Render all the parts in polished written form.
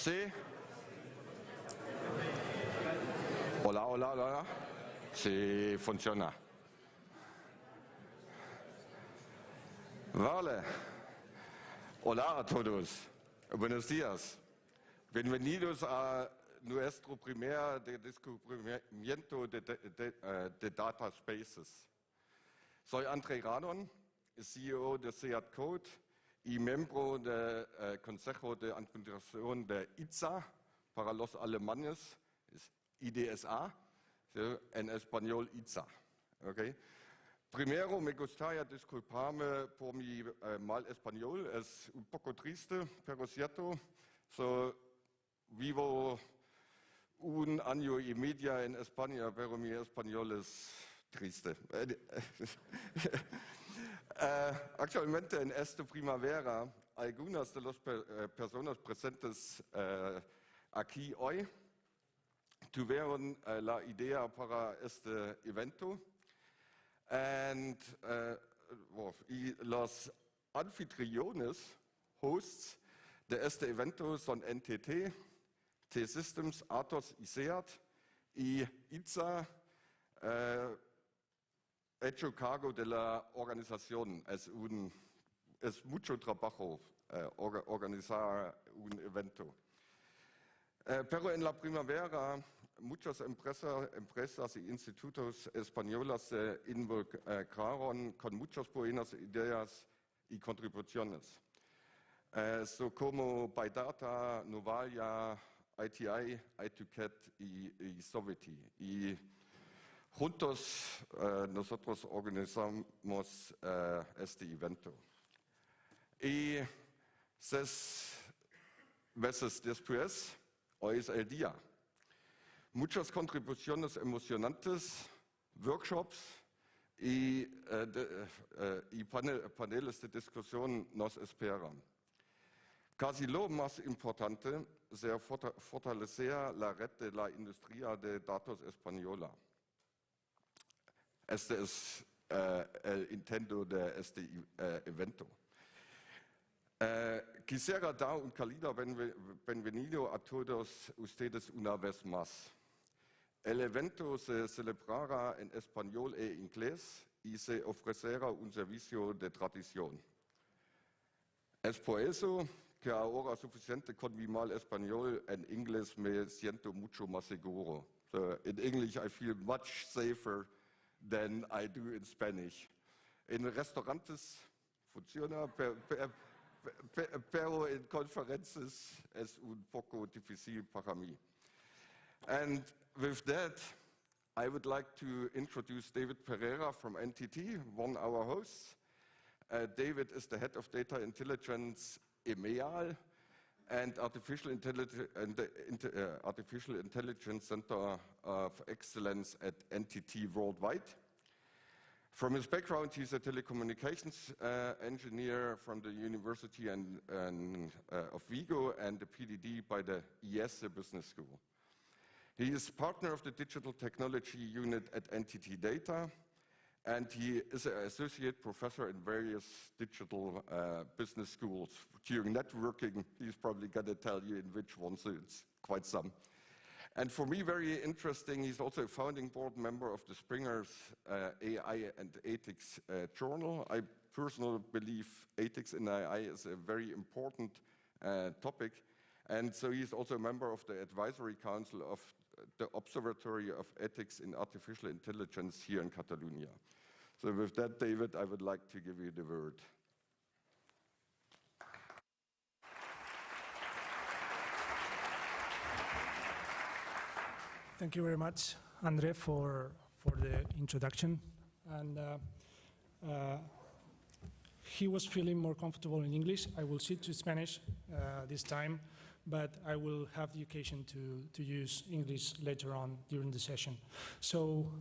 Sí. Hola, hola, hola. Sí, funciona. Vale. Hola a todos. Buenos días. Bienvenidos a nuestro primer descubrimiento de data spaces. Soy André Radon, CEO de SEAT Code y miembro del Consejo de Administración de IDSA, para los alemanes es IDSA, en español IDSA. ¿Okay? Primero me gustaría disculparme por mi mal español, es un poco triste, pero cierto. Vivo un año y medio en España, pero mi español es triste. Actualmente en esta primavera, algunas de las personas presentes aquí hoy tuvieron la idea para este evento y los anfitriones, hosts de este evento son NTT, T-Systems, Atos y SEAT, y IDSA hecho cargo de la organización. Es mucho trabajo organizar un evento. Pero en la primavera muchas empresas y institutos españoles se involucraron con muchas buenas ideas y contribuciones. Como Bydata, Novalia, ITI, I2CAT y Soveti. Y juntos nosotros organizamos este evento. Y 6 meses después, hoy es el día. Muchas contribuciones emocionantes, workshops y paneles de discusión nos esperan. Casi lo más importante es fortalecer la red de la industria de datos española. Este es el intento de este evento. Quisiera dar un cálido bienvenido a todos ustedes una vez más. El evento se celebrará en español e inglés y se ofrecerá un servicio de traducción. Es por eso que ahora suficiente con mi mal español, en inglés me siento mucho más seguro. In English I feel much safer than I do in Spanish. En restaurantes funciona, pero en conferencias es un poco difícil para mí. And with that, I would like to introduce David Pereira from NTT, one of our hosts. David is the head of data intelligence EMEA and Artificial Intelligence Center of Excellence at NTT worldwide. From his background, he's a telecommunications engineer from the University of Vigo and a PhD by the IDSA Business School. He is partner of the Digital Technology Unit at NTT Data, and he is an associate professor in various digital business schools. During networking, he's probably going to tell you in which one, so it's quite some. And for me, very interesting, he's also a founding board member of the Springer's AI and Ethics journal. I personally believe ethics in AI is a very important topic. And so he's also a member of the advisory council of the Observatory of Ethics in Artificial Intelligence here in Catalonia. So with that, David, I would like to give you the word. Thank you very much, André, for the introduction. And he was feeling more comfortable in English. I will switch to Spanish this time, but I will have the occasion to use English later on during the session. So,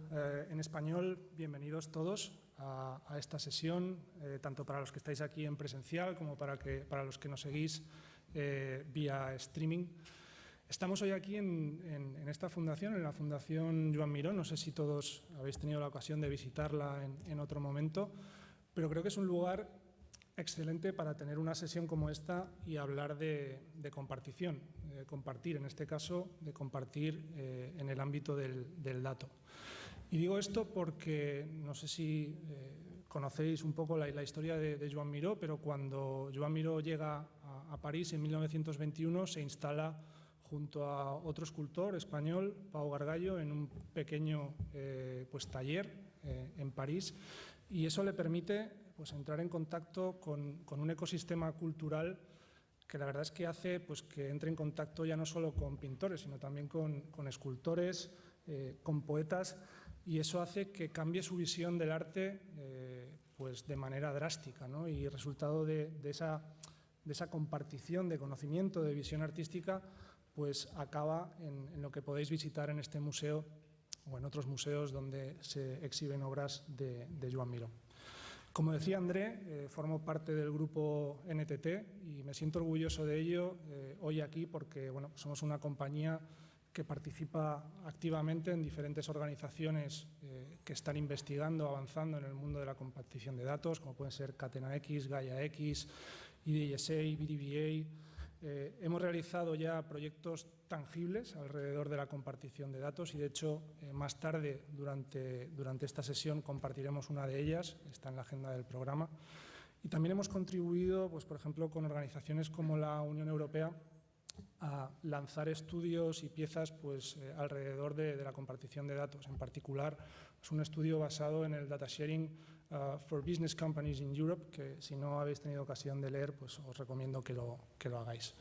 en español, bienvenidos todos a esta sesión, tanto para los que estáis aquí en presencial como para los que nos seguís vía streaming. Estamos hoy aquí en esta fundación, en la Fundación Joan Miró. No sé si todos habéis tenido la ocasión de visitarla en otro momento, pero creo que es un lugar excelente para tener una sesión como esta y hablar de compartición, compartir, en este caso, de compartir en el ámbito del dato. Y digo esto porque no sé si conocéis un poco la historia de Joan Miró, pero cuando Joan Miró llega a París en 1921 se instala junto a otro escultor español, Pau Gargallo, en un pequeño pues, taller en París, y eso le permite pues, entrar en contacto con un ecosistema cultural que la verdad es que hace pues, que entre en contacto ya no solo con pintores, sino también con escultores, con poetas, y eso hace que cambie su visión del arte pues, de manera drástica, ¿no? Y resultado de esa compartición de conocimiento, de visión artística, pues acaba en lo que podéis visitar en este museo o en otros museos donde se exhiben obras de Joan Miró. Como decía André, formo parte del grupo NTT y me siento orgulloso de ello hoy aquí porque bueno, somos una compañía que participa activamente en diferentes organizaciones que están investigando, avanzando en el mundo de la compartición de datos, como pueden ser Catena X, Gaia X, IDSA, BDVA. Hemos realizado ya proyectos tangibles alrededor de la compartición de datos y, de hecho, más tarde, durante esta sesión, compartiremos una de ellas, está en la agenda del programa. Y también hemos contribuido, pues, por ejemplo, con organizaciones como la Unión Europea, a lanzar estudios y piezas pues, alrededor de la compartición de datos. En particular, es un estudio basado en el Data Sharing for Business Companies in Europe, que si no habéis tenido ocasión de leer, pues os recomiendo que lo hagáis.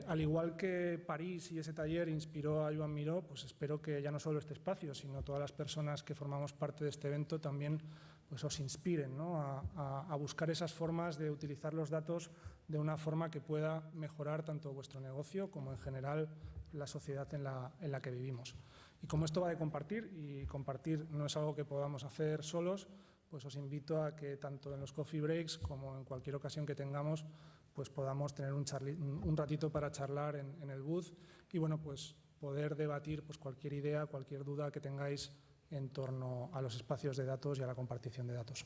Al igual que París y ese taller inspiró a Joan Miró, pues espero que ya no solo este espacio, sino todas las personas que formamos parte de este evento también pues os inspiren, ¿no? a buscar esas formas de utilizar los datos de una forma que pueda mejorar tanto vuestro negocio como en general la sociedad en la que vivimos. Y como esto va de compartir, y compartir no es algo que podamos hacer solos, pues os invito a que tanto en los coffee breaks como en cualquier ocasión que tengamos, pues podamos tener un ratito para charlar en el booth y bueno, pues poder debatir pues cualquier idea, cualquier duda que tengáis en torno a los espacios de datos y a la compartición de datos.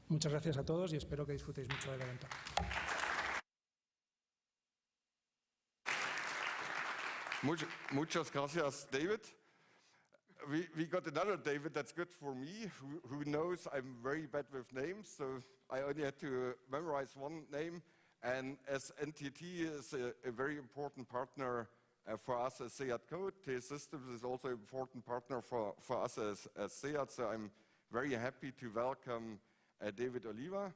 Muchas gracias a todos y espero que disfrutéis mucho del evento. Muchas gracias, David. We got another David, that's good for me, who knows I'm very bad with names, so I only had to memorize one name. And as NTT is a very important partner for us as SEAT Code, T-Systems is also an important partner for us as SEAT, so I'm very happy to welcome David Olivia,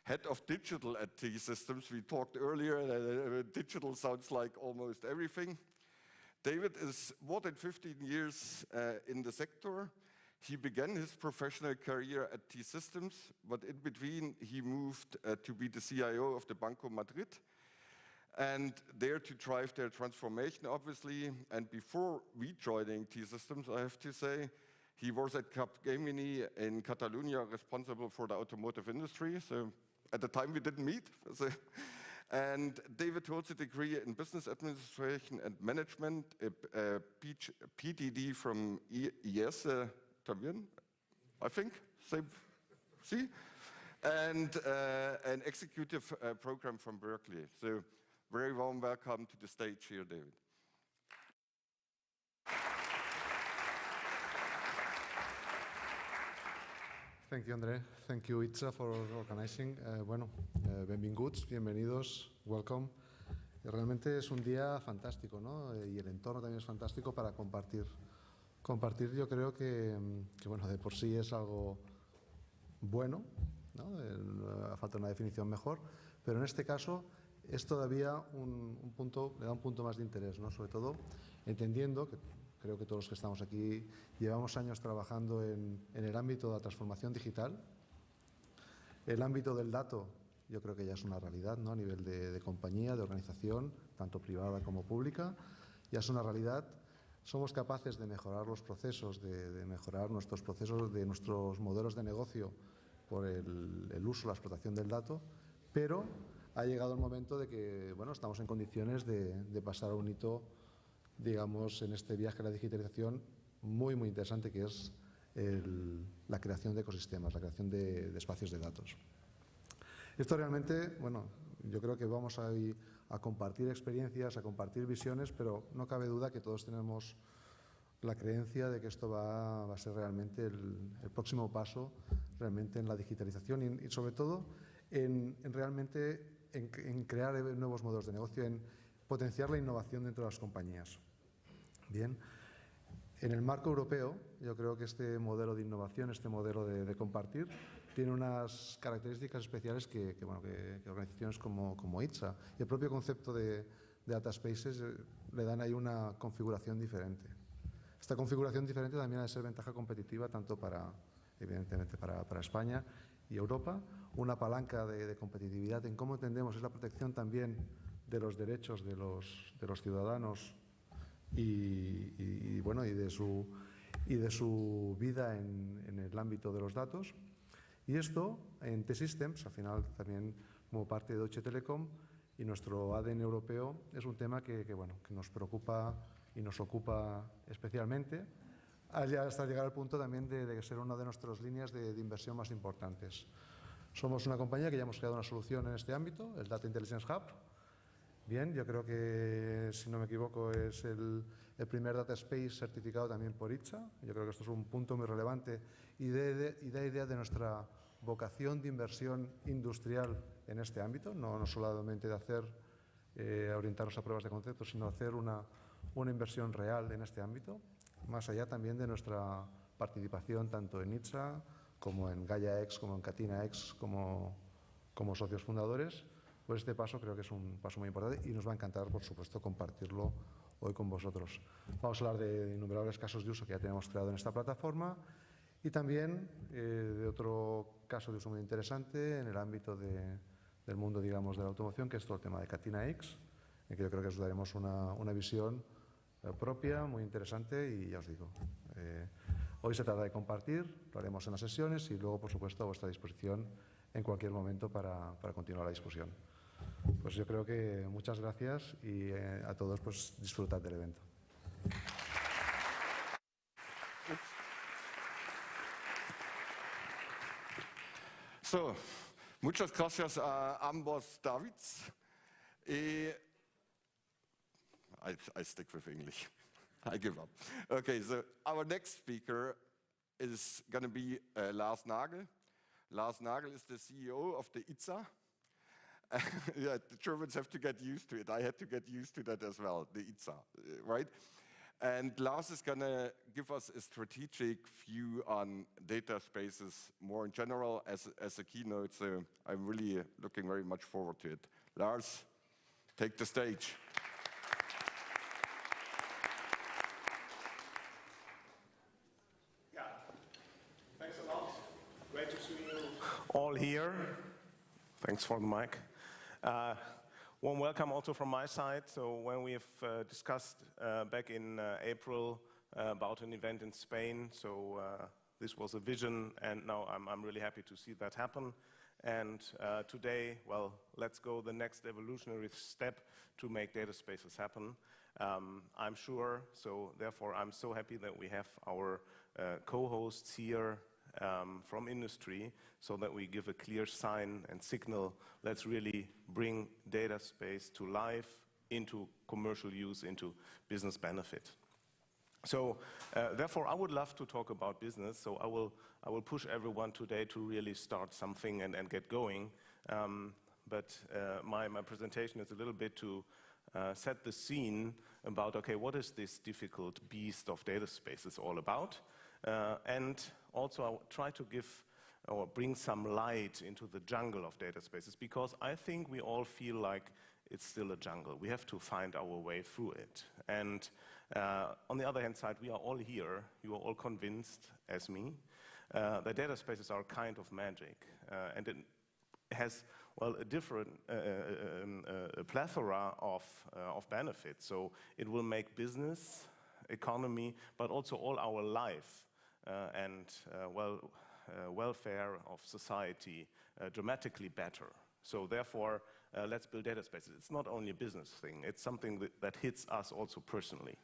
Head of Digital at T-Systems. We talked earlier, digital sounds like almost everything. David is more than 15 years in the sector. He began his professional career at T-Systems, but in between he moved to be the CIO of the Banco Madrid, and there to drive their transformation, obviously. And before we joining T-Systems, I have to say, he was at Capgemini in Catalonia, responsible for the automotive industry. So at the time we didn't meet. And David holds a degree in business administration and management, a PhD from IDSA, I think, see? And an executive program from Berkeley. So very warm welcome to the stage here, David. Thank you, André. Thank you, IDSA, for organizing. Benvinguts, bienvenidos, welcome. Realmente es un día fantástico, ¿no? Y el entorno también es fantástico para compartir. Compartir, yo creo que bueno, de por sí es algo bueno, ¿no? Falta una definición mejor, pero en este caso es todavía un punto, le da un punto más de interés, ¿no? Sobre todo entendiendo que creo que todos los que estamos aquí llevamos años trabajando en el ámbito de la transformación digital. El ámbito del dato yo creo que ya es una realidad, ¿no? A nivel de compañía, de organización, tanto privada como pública, ya es una realidad. Somos capaces de mejorar los procesos, de mejorar nuestros procesos, de nuestros modelos de negocio por el uso, la explotación del dato, pero ha llegado el momento de que, bueno, estamos en condiciones de pasar a un hito, digamos, en este viaje a la digitalización muy, muy interesante, que es la creación de ecosistemas, la creación de espacios de datos. Esto realmente, bueno, yo creo que vamos a compartir experiencias, a compartir visiones, pero no cabe duda que todos tenemos la creencia de que esto va a ser realmente el próximo paso realmente en la digitalización y sobre todo en crear nuevos modelos de negocio, en potenciar la innovación dentro de las compañías. Bien, en el marco europeo yo creo que este modelo de innovación, este modelo de compartir, tiene unas características especiales que organizaciones como IDSA y el propio concepto de data spaces le dan ahí una configuración diferente. Esta configuración diferente también ha de ser ventaja competitiva tanto evidentemente para España y Europa, una palanca de competitividad en cómo entendemos es la protección también de los derechos de los ciudadanos y de su vida en el ámbito de los datos. Y esto en T-Systems, al final también como parte de Deutsche Telekom y nuestro ADN europeo, es un tema que nos preocupa y nos ocupa especialmente, hasta llegar al punto también de ser una de nuestras líneas de inversión más importantes. Somos una compañía que ya hemos creado una solución en este ámbito, el Data Intelligence Hub. Bien, yo creo que, si no me equivoco, es el primer Data Space certificado también por IDSA. Yo creo que esto es un punto muy relevante y da idea de nuestra vocación de inversión industrial en este ámbito, no solamente de orientarnos a pruebas de concepto, sino hacer una inversión real en este ámbito, más allá también de nuestra participación tanto en IDSA como en Gaia X, como en Catena X, como socios fundadores. Pues este paso creo que es un paso muy importante y nos va a encantar, por supuesto, compartirlo hoy con vosotros. Vamos a hablar de innumerables casos de uso que ya tenemos creado en esta plataforma y también de otro caso de uso muy interesante en el ámbito del mundo, digamos, de la automoción, que es todo el tema de Catena X, en que yo creo que os daremos una visión propia, muy interesante y ya os digo, hoy se trata de compartir, lo haremos en las sesiones y luego, por supuesto, a vuestra disposición en cualquier momento para continuar la discusión. Pues yo creo que muchas gracias y a todos pues disfrutad del evento. So, muchas gracias a ambos Davids. I stick with English. I give up. Okay, so our next speaker is going to be Lars Nagel. Lars Nagel is the CEO of the IDSA. Yeah, the Germans have to get used to it. I had to get used to that as well, the IDSA, right? And Lars is going to give us a strategic view on data spaces more in general as a keynote, so I'm really looking very much forward to it. Lars, take the stage. Yeah, thanks a lot. Great to see you all here. Thanks for the mic. Warm welcome also from my side. So when we have discussed back in April about an event in Spain, so this was a vision, and now I'm really happy to see that happen. And today, well, let's go the next evolutionary step to make data spaces happen. I'm sure, so therefore I'm so happy that we have our co-hosts here from industry, so that we give a clear sign and signal, let's really bring data space to life, into commercial use, into business benefit. So therefore I would love to talk about business, so I will push everyone today to really start something and get going. But my presentation is a little bit to set the scene about, okay, what is this difficult beast of data spaces all about? And also I'll try to give or bring some light into the jungle of data spaces, because I think we all feel like it's still a jungle. We have to find our way through it. And on the other hand side, we are all here, you are all convinced, as me, that data spaces are a kind of magic. And it has, well, a different, a plethora of benefits. So it will make business, economy, but also all our life and welfare of society dramatically better. So therefore, let's build data spaces. It's not only a business thing, it's something that hits us also personally.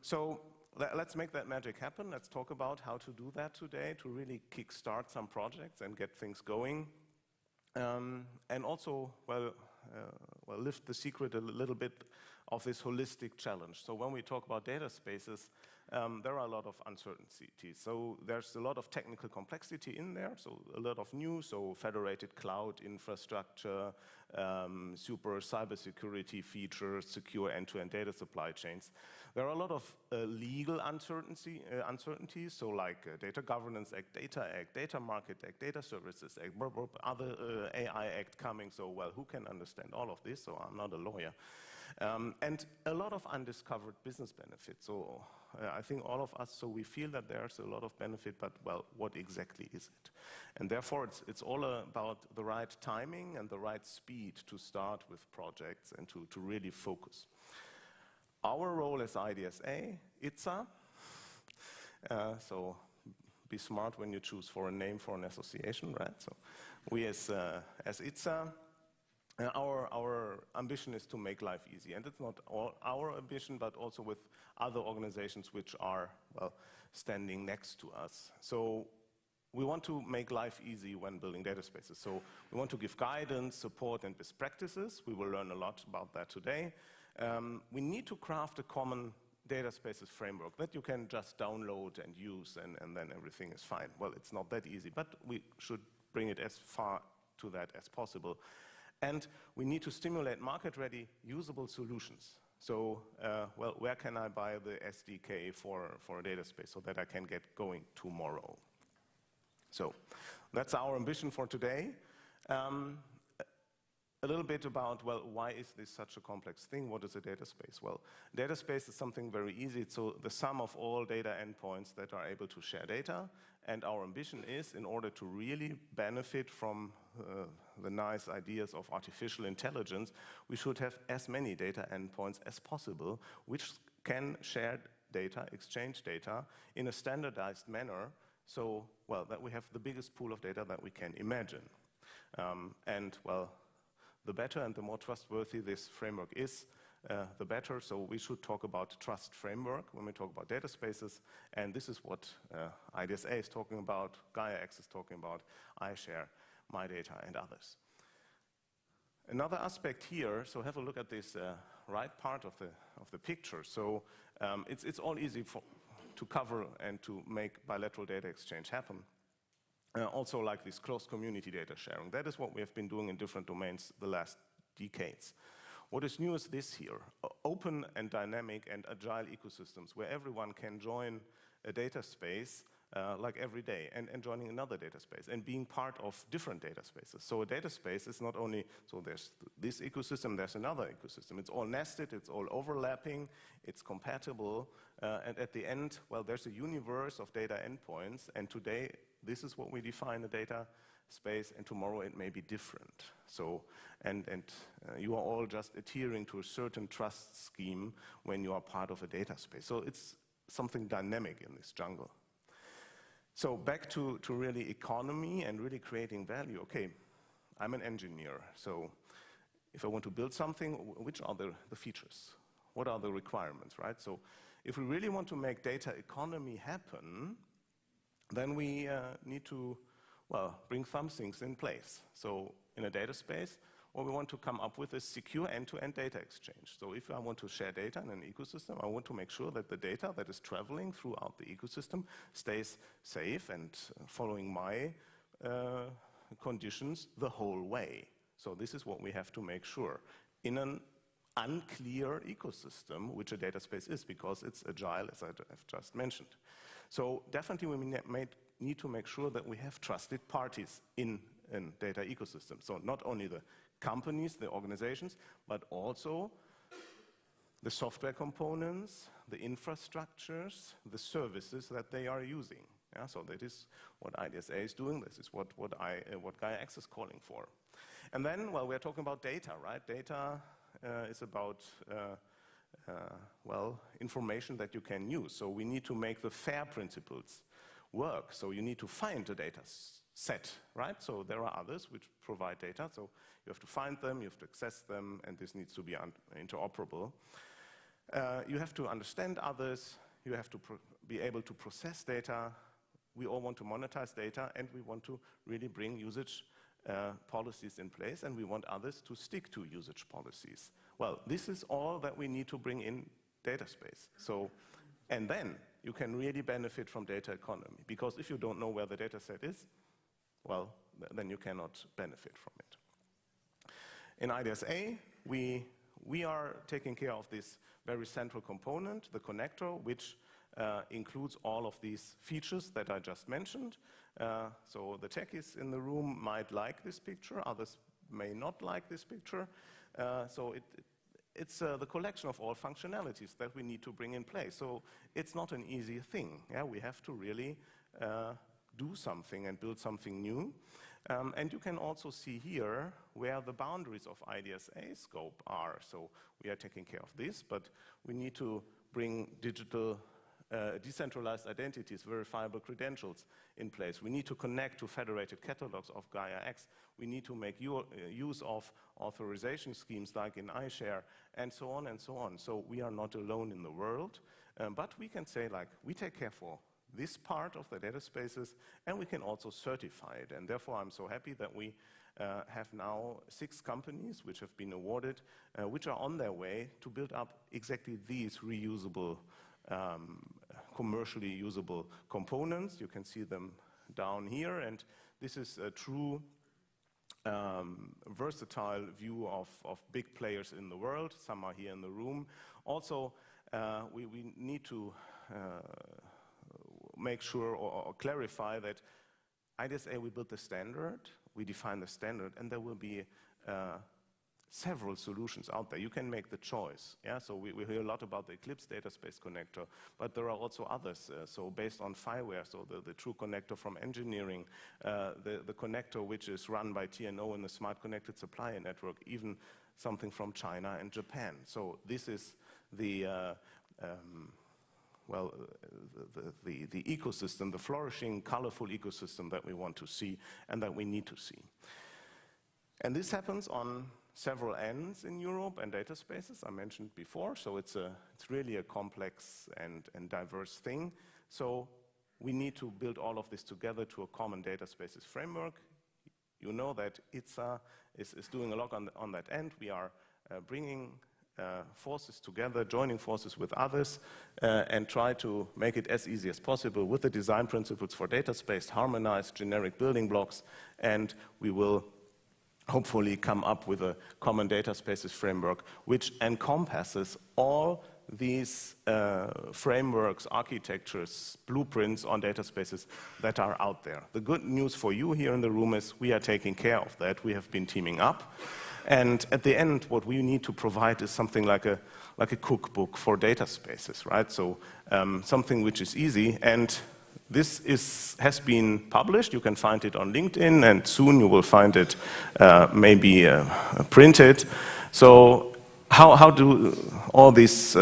So let's make that magic happen. Let's talk about how to do that today, to really kickstart some projects and get things going. and also, well, lift the secret a little bit of this holistic challenge. So when we talk about data spaces, there are a lot of uncertainties. So there's a lot of technical complexity in there, so a lot of new, so federated cloud infrastructure, super cybersecurity features, secure end-to-end data supply chains. There are a lot of legal uncertainties, so like Data Governance Act, Data Act, Data Market Act, Data Services Act, other AI Act coming, so well, who can understand all of this? So I'm not a lawyer. And a lot of undiscovered business benefits. So I think all of us, so we feel that there's a lot of benefit, but well, what exactly is it? And therefore, it's all about the right timing and the right speed to start with projects and to really focus. Our role as IDSA, IDSA, so be smart when you choose for a name for an association, right? So we as IDSA, our ambition is to make life easy, and it's not all our ambition, but also with other organizations which are, well, standing next to us. So we want to make life easy when building data spaces. So we want to give guidance, support, and best practices. We will learn a lot about that today. We need to craft a common data spaces framework that you can just download and use, and then everything is fine. Well, it's not that easy, but we should bring it as far to that as possible. And we need to stimulate market-ready, usable solutions. So, well, where can I buy the SDK for a data space so that I can get going tomorrow? So that's our ambition for today. A little bit about, well, why is this such a complex thing? What is a data space? Well, data space is something very easy. It's so the sum of all data endpoints that are able to share data. And our ambition is, in order to really benefit from the nice ideas of artificial intelligence, we should have as many data endpoints as possible, which can share data, exchange data in a standardized manner, so, well, that we have the biggest pool of data that we can imagine. And, well, the better and the more trustworthy this framework is, the better. So we should talk about trust framework when we talk about data spaces, and this is what IDSA is talking about, GaiaX is talking about, iShare, My Data, and others. Another aspect here, so have a look at this right part of the picture. So it's all easy to cover and to make bilateral data exchange happen. Also like this close community data sharing. That is what we have been doing in different domains the last decades. What is new is this here, open and dynamic and agile ecosystems where everyone can join a data space like every day and joining another data space and being part of different data spaces. So a data space is not only, so there's this ecosystem, there's another ecosystem. It's all nested, it's all overlapping, it's compatible, and at the end, well, there's a universe of data endpoints, and today, this is what we define a data space, and tomorrow it may be different. So, and you are all just adhering to a certain trust scheme when you are part of a data space. So it's something dynamic in this jungle. So back to really economy and really creating value. Okay, I'm an engineer, so if I want to build something, which are the features? What are the requirements, right? So if we really want to make data economy happen, then we need to, well, bring some things in place. So in a data space, what we want to come up with is secure end-to-end data exchange. So if I want to share data in an ecosystem, I want to make sure that the data that is traveling throughout the ecosystem stays safe and following my conditions the whole way. So this is what we have to make sure in an unclear ecosystem, which a data space is, because it's agile, as I've just mentioned. So definitely we need to make sure that we have trusted parties in a data ecosystem. So not only the companies, the organizations, but also the software components, the infrastructures, the services that they are using. Yeah, so that is what IDSA is doing. This is what GaiaX is calling for. And then, well, we're talking about data, right? Data is about well, information that you can use. So we need to make the FAIR principles work. So you need to find the data set, right? So there are others which provide data. So you have to find them, you have to access them, and this needs to be interoperable. You have to understand others. You have to be able to process data. We all want to monetize data, and we want to really bring usage policies in place, and we want others to stick to usage policies. Well, this is all that we need to bring in data space. So, and then you can really benefit from data economy, because if you don't know where the data set is, well, then you cannot benefit from it. In IDSA, we are taking care of this very central component, the connector, which includes all of these features that I just mentioned. So the techies in the room might like this picture, others may not like this picture. So it's the collection of all functionalities that we need to bring in place. So it's not an easy thing. Yeah? We have to really do something and build something new. And you can also see here where the boundaries of IDSA scope are. So we are taking care of this, but we need to bring digital decentralized identities, verifiable credentials in place. We need to connect to federated catalogs of Gaia-X. We need to make use of authorization schemes like in iShare, and so on and so on. So we are not alone in the world, but we can say, like, we take care for this part of the data spaces, and we can also certify it. And therefore, I'm so happy that we have now 6 companies which have been awarded, which are on their way to build up exactly these reusable, commercially usable components. You can see them down here, and this is a true versatile view of big players in the world. Some are here in the room. Also, we need to make sure or clarify that IDSA, we built the standard, we define the standard, and there will be several solutions out there. You can make the choice. Yeah? So we hear a lot about the Eclipse data space connector, but there are also others. So based on FiWare, so the true connector from engineering, the connector which is run by TNO in the Smart Connected Supplier Network, even something from China and Japan. So this is the the ecosystem, the flourishing, colorful ecosystem that we want to see and that we need to see. And this happens on several ends in Europe and data spaces I mentioned before, so it's really a complex and diverse thing. So we need to build all of this together to a common data spaces framework. You know that IDSA is doing a lot on that end. We are bringing forces together, joining forces with others, and try to make it as easy as possible with the design principles for data space, harmonized generic building blocks, and we will hopefully come up with a common data spaces framework which encompasses all these frameworks, architectures, blueprints on data spaces that are out there. The good news for you here in the room is we are taking care of that. We have been teaming up. And at the end, what we need to provide is something like a cookbook for data spaces, right? So something which is easy. And this has been published. You can find it on LinkedIn, and soon you will find it maybe printed. So how do all these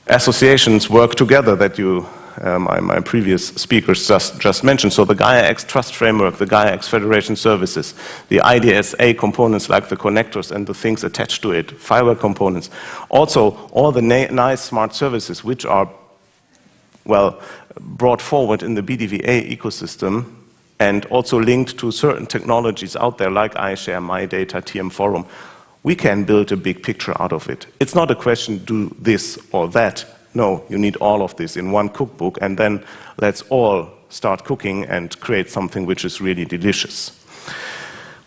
associations work together that you my previous speakers just mentioned? So the Gaia-X Trust Framework, the Gaia-X Federation Services, the IDSA components like the connectors and the things attached to it, FiWare components. Also, all the nice smart services which are, well, brought forward in the BDVA ecosystem and also linked to certain technologies out there like iShare, MyData, TM Forum. We can build a big picture out of it. It's not a question, do this or that. No, you need all of this in one cookbook, and then let's all start cooking and create something which is really delicious.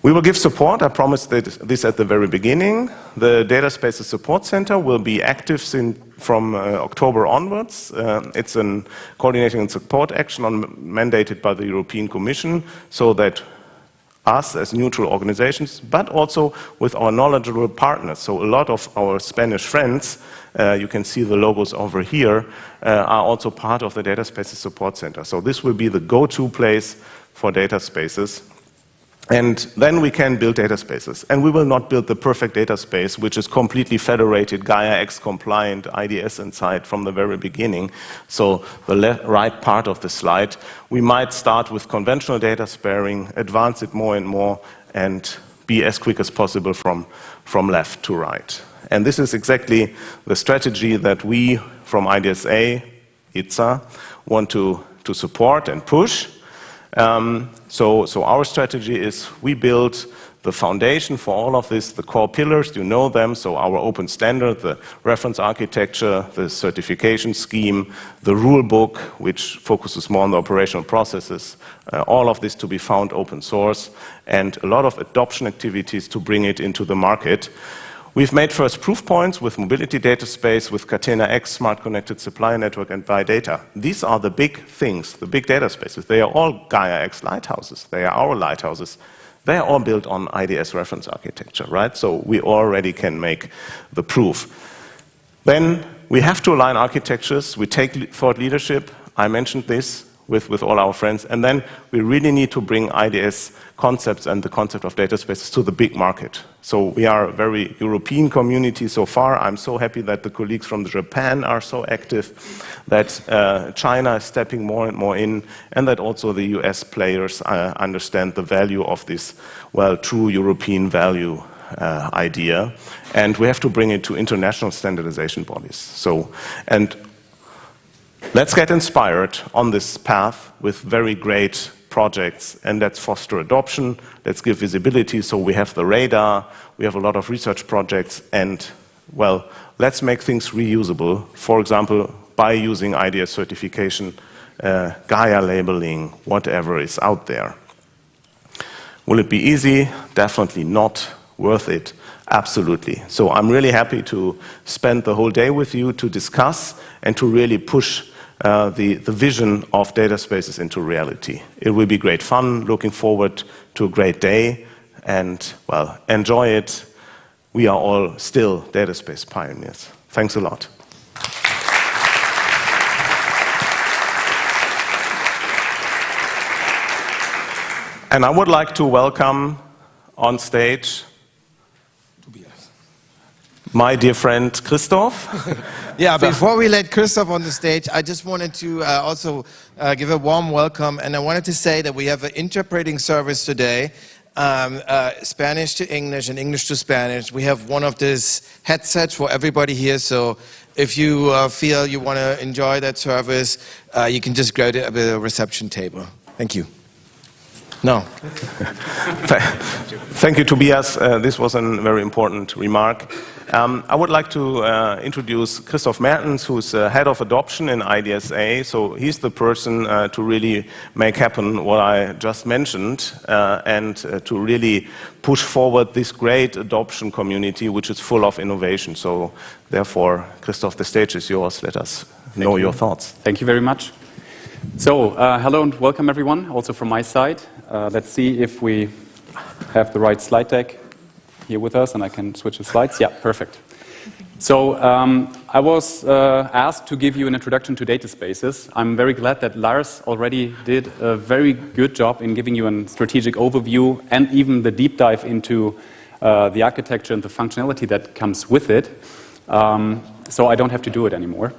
We will give support. I promised this at the very beginning. The Data Spaces Support Center will be active from October onwards. It's a coordinating and support action mandated by the European Commission, so that us as neutral organizations, but also with our knowledgeable partners. So a lot of our Spanish friends, you can see the logos over here, are also part of the Data Spaces Support Center. So this will be the go-to place for data spaces. And then we can build data spaces. And we will not build the perfect data space, which is completely federated, Gaia-X compliant, IDS inside from the very beginning. So the right part of the slide, we might start with conventional data sparing, advance it more and more, and be as quick as possible from left to right. And this is exactly the strategy that we from IDSA, IDSA, want to support and push. So our strategy is we build the foundation for all of this, the core pillars, you know them, so our open standard, the reference architecture, the certification scheme, the rule book, which focuses more on the operational processes, all of this to be found open source, and a lot of adoption activities to bring it into the market. We've made first proof points with mobility data space, with Catena X, smart connected supplier network, and ByData. These are the big things, the big data spaces. They are all Gaia X lighthouses. They are our lighthouses. They are all built on IDS reference architecture, right? So we already can make the proof. Then we have to align architectures. We take thought leadership. I mentioned this with all our friends. And then we really need to bring IDS concepts and the concept of data spaces to the big market. So we are a very European community so far. I'm so happy that the colleagues from Japan are so active, that China is stepping more and more in, and that also the US players understand the value of this, well, true European value idea. And we have to bring it to international standardization bodies. So, and let's get inspired on this path with very great projects, and let's foster adoption, let's give visibility, so we have the radar, we have a lot of research projects, and, well, let's make things reusable, for example, by using IDS certification, Gaia labeling, whatever is out there. Will it be easy? Definitely not. Worth it? Absolutely. So I'm really happy to spend the whole day with you to discuss and to really push the vision of data spaces into reality. It will be great fun, looking forward to a great day, and, well, enjoy it. We are all still data space pioneers. Thanks a lot. And I would like to welcome on stage my dear friend Christoph. Yeah, before we let Christoph on the stage, I just wanted to also give a warm welcome, and I wanted to say that we have an interpreting service today, Spanish to English and English to Spanish. We have one of these headsets for everybody here, so if you feel you want to enjoy that service, you can just go to the reception table. Thank you. No. Thank you, Tobias. This was a very important remark. I would like to introduce Christoph Mertens, who's head of adoption in IDSA. So he's the person to really make happen what I just mentioned and to really push forward this great adoption community, which is full of innovation. So therefore, Christoph, the stage is yours. Let us know your thoughts. Thank you very much. So hello and welcome everyone, also from my side. Let's see if we have the right slide deck here with us, and I can switch the slides. Yeah, perfect. So I was asked to give you an introduction to data spaces. I'm very glad that Lars already did a very good job in giving you a strategic overview and even the deep dive into the architecture and the functionality that comes with it. So I don't have to do it anymore.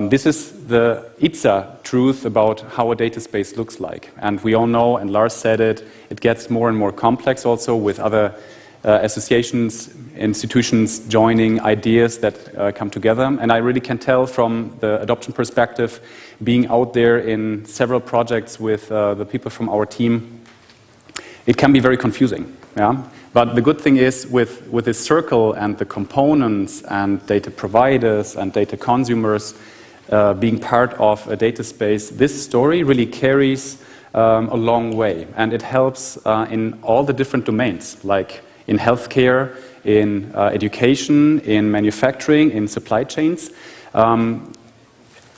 This is the IDSA truth about how a data space looks like. And we all know, and Lars said it, it gets more and more complex also with other associations, institutions joining ideas that come together. And I really can tell from the adoption perspective, being out there in several projects with the people from our team, it can be very confusing. Yeah? But the good thing is with this circle and the components and data providers and data consumers being part of a data space, this story really carries a long way. And it helps in all the different domains, like in healthcare, in education, in manufacturing, in supply chains.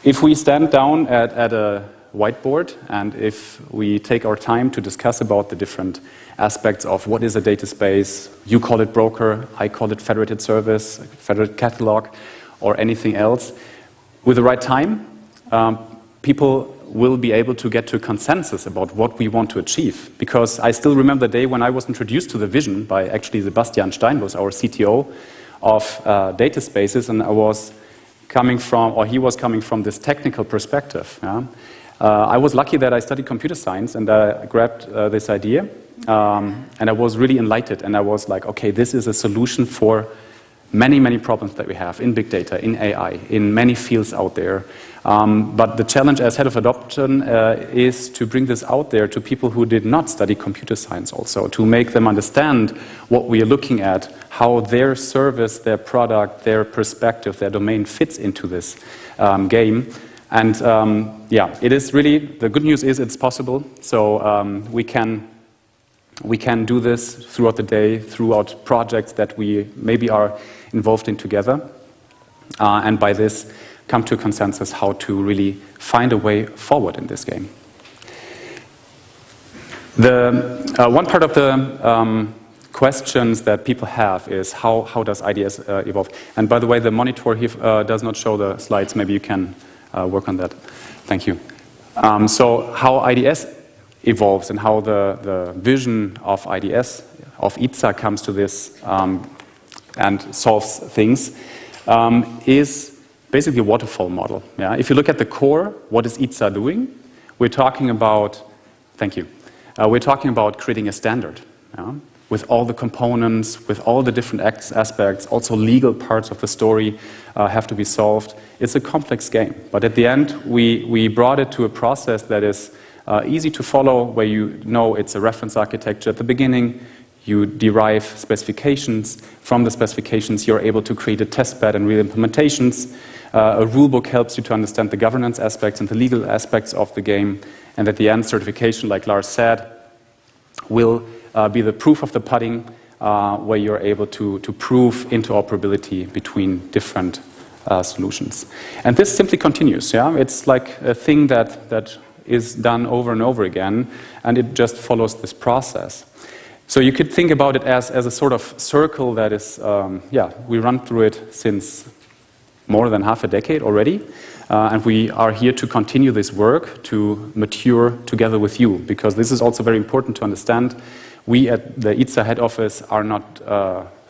If we stand down at a whiteboard and if we take our time to discuss about the different aspects of what is a data space, you call it broker, I call it federated service, federated catalog, or anything else, with the right time, people will be able to get to a consensus about what we want to achieve. Because I still remember the day when I was introduced to the vision by actually Sebastian Stein, was our CTO of data spaces, and I was coming from, or he was coming from this technical perspective. Yeah? I was lucky that I studied computer science and I grabbed this idea and I was really enlightened and I was like, okay, this is a solution for many, many problems that we have in big data, in AI, in many fields out there. But the challenge as head of adoption is to bring this out there to people who did not study computer science also, to make them understand what we are looking at, how their service, their product, their perspective, their domain fits into this game. And yeah, it is really, the good news is it's possible. So we can do this throughout the day, throughout projects that we maybe are involved in together. And by this, come to a consensus how to really find a way forward in this game. The one part of the questions that people have is how does IDS evolve? And by the way, the monitor here does not show the slides. Maybe you can work on that. Thank you. So how IDS evolves and how the vision of IDS, of IDSA comes to this and solves things is basically a waterfall model. Yeah? If you look at the core, what is IDSA doing? We're talking about, thank you, we're talking about creating a standard, yeah? With all the components, with all the different aspects, also legal parts of the story have to be solved. It's a complex game, but at the end, we brought it to a process that is easy to follow, where you know it's a reference architecture at the beginning. You derive specifications. From the specifications, you're able to create a test bed and real implementations. A rulebook helps you to understand the governance aspects and the legal aspects of the game. And at the end, certification, like Lars said, will be the proof of the pudding, where you're able to prove interoperability between different solutions. And this simply continues. Yeah? It's like a thing that is done over and over again, and it just follows this process. So you could think about it as a sort of circle that is, we run through it since more than half a decade already, and we are here to continue this work, to mature together with you, because this is also very important to understand. We at the IDSA head office are not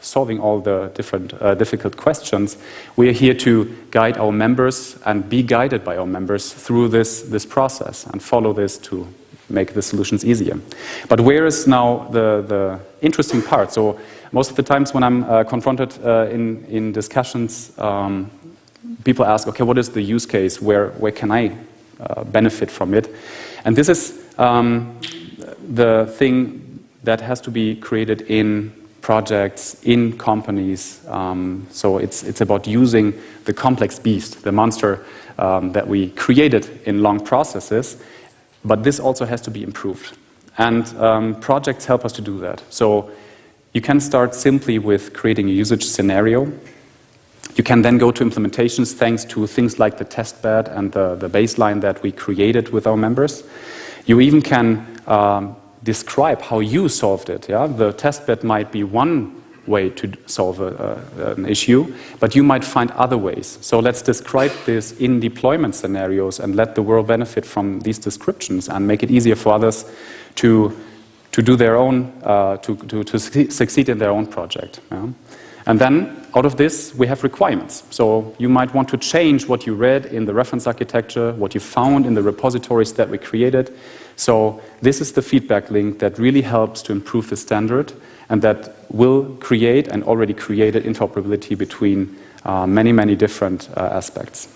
solving all the different difficult questions. We are here to guide our members and be guided by our members through this process and follow this to make the solutions easier. But where is now the interesting part? So most of the times when I'm confronted in discussions, people ask, okay, what is the use case? Where can I benefit from it? And this is the thing that has to be created in projects, in companies. So it's about using the complex beast, the monster that we created in long processes. But this also has to be improved. And projects help us to do that. So you can start simply with creating a usage scenario. You can then go to implementations thanks to things like the test bed and the baseline that we created with our members. You even can describe how you solved it. Yeah? The test bed might be one way to solve an issue, but you might find other ways. So let's describe this in deployment scenarios and let the world benefit from these descriptions and make it easier for others to do their own, to succeed in their own project. Yeah? And then out of this, we have requirements. So you might want to change what you read in the reference architecture, what you found in the repositories that we created. So this is the feedback link that really helps to improve the standard and that will create and already created interoperability between many, many different aspects.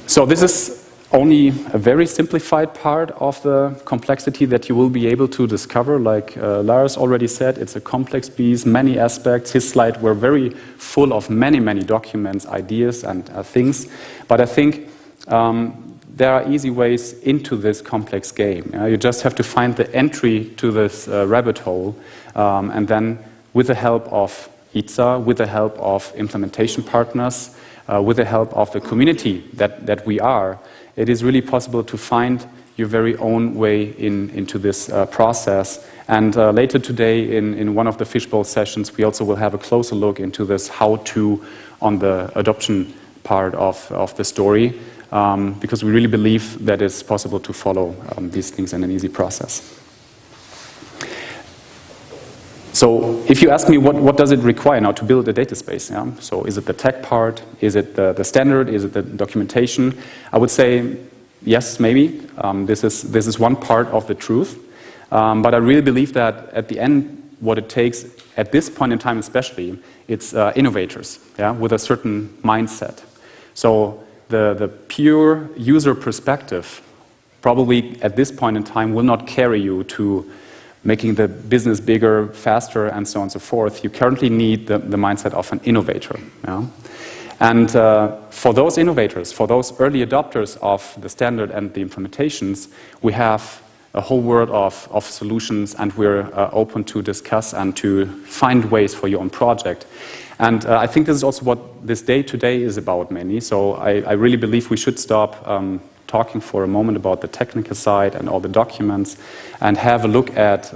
So this is only a very simplified part of the complexity that you will be able to discover. Like Lars already said, it's a complex beast, many aspects. His slides were very full of many, many documents, ideas, and things. But I think there are easy ways into this complex game. You just have to find the entry to this rabbit hole, and then with the help of IDSA, with the help of implementation partners, with the help of the community that we are, it is really possible to find your very own way into this process. And later today, in one of the fishbowl sessions, we also will have a closer look into this how-to on the adoption part of the story, because we really believe that it's possible to follow these things in an easy process. So if you ask me what does it require now to build a data space, yeah? So is it the tech part? Is it the standard? Is it the documentation? I would say yes, maybe. This is one part of the truth. But I really believe that at the end, what it takes at this point in time especially, it's innovators, yeah, with a certain mindset. So the pure user perspective probably at this point in time will not carry you to making the business bigger, faster, and so on and so forth. You currently need the mindset of an innovator. Yeah? And for those innovators, for those early adopters of the standard and the implementations, we have a whole world of solutions, and we're open to discuss and to find ways for your own project. And I think this is also what this day today is about mainly. So I really believe we should stop talking for a moment about the technical side and all the documents and have a look at